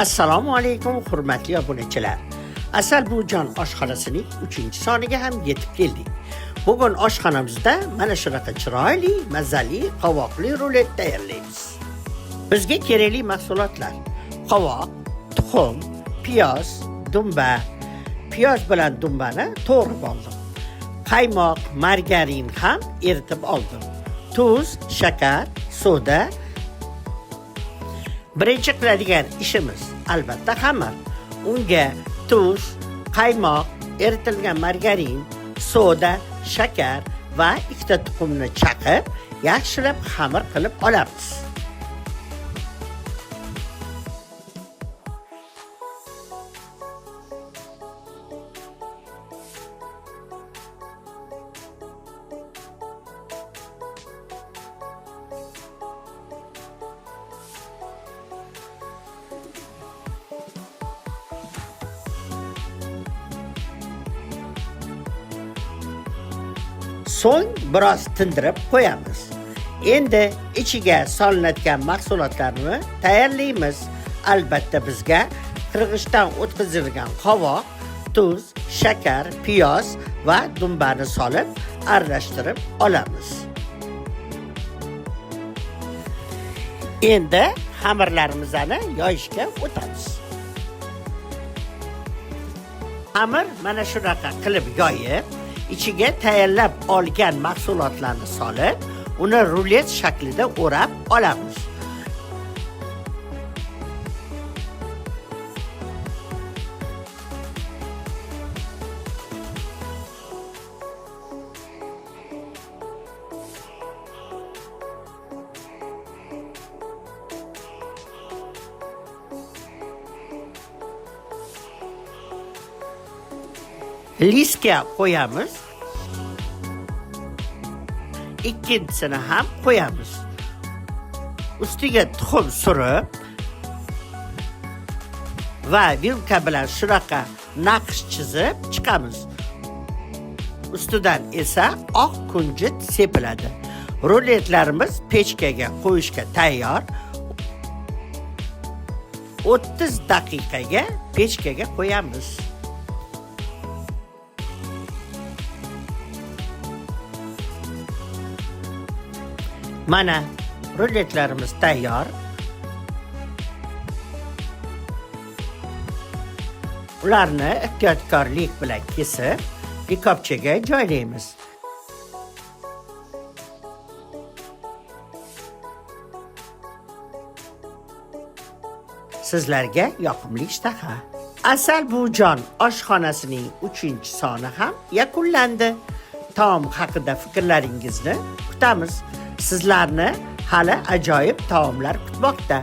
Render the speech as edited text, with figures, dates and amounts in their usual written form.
Assalomu alaykum hurmatli obunachilar. Asal Bujon oshxonasining 3-soniga ham yetib keldik. Bugun oshxonamizda mana shunaqa chiroyli, mazali, qovoqli rulet tayyorlaymiz. Bizga kerakli mahsulotlar: qovoq, tuxum, piyoz, dumba. Piyoz bilan dumbani to'g'rab oldim. Qaymoq, margarin ham eritib oldim. Tuz, shakar, soda. Birinchi qiladigan ishimiz albatta xamir. Unga tuz, qaymoq, eritilgan margarin, soda, shakar va 2 tuxumni chaqib, yaxshilab xamir qilib olamiz. So'ng biroz tindirib qo'yamiz. Endi ichiga solinadigan mahsulotlarni tayyorlaymiz. Albatta bizga qirg'ichdan o'tkazilgan qovoq, tuz, shakar, piyoz va dumbani solib aralashtirib olamiz. Endi xamirlarimizni yoyishga o'tamiz. Xamir mana shunaqa qilib yoyib, ichiga tayyorlab olgan mahsulotlarni solib, uni rulet shaklida o'rab olamiz. Liskga qo'yamiz. Ikkinchisini ham qo'yamiz. Ustiga tuxum surib va vilka bilan shunaqa naqsh chizib chiqamiz. Ustidan esa oq kunjut sepiladi. Ruletlarimiz pechkaga qo'yishga tayyor. 30 daqiqaga pechkaga qo'yamiz. Mana ruletlarimiz tayyor. Ularni ehtiyotkorlik bilan kesib, likopchaga joylaymiz. Sizlarga yoqimli ishtaha. Asal Bujon oshxonasining 3-soni ham yakunlandi. Taom haqida fikrlaringizni kutamiz. Sizlarni hali ajoyib taomlar kutmoqda.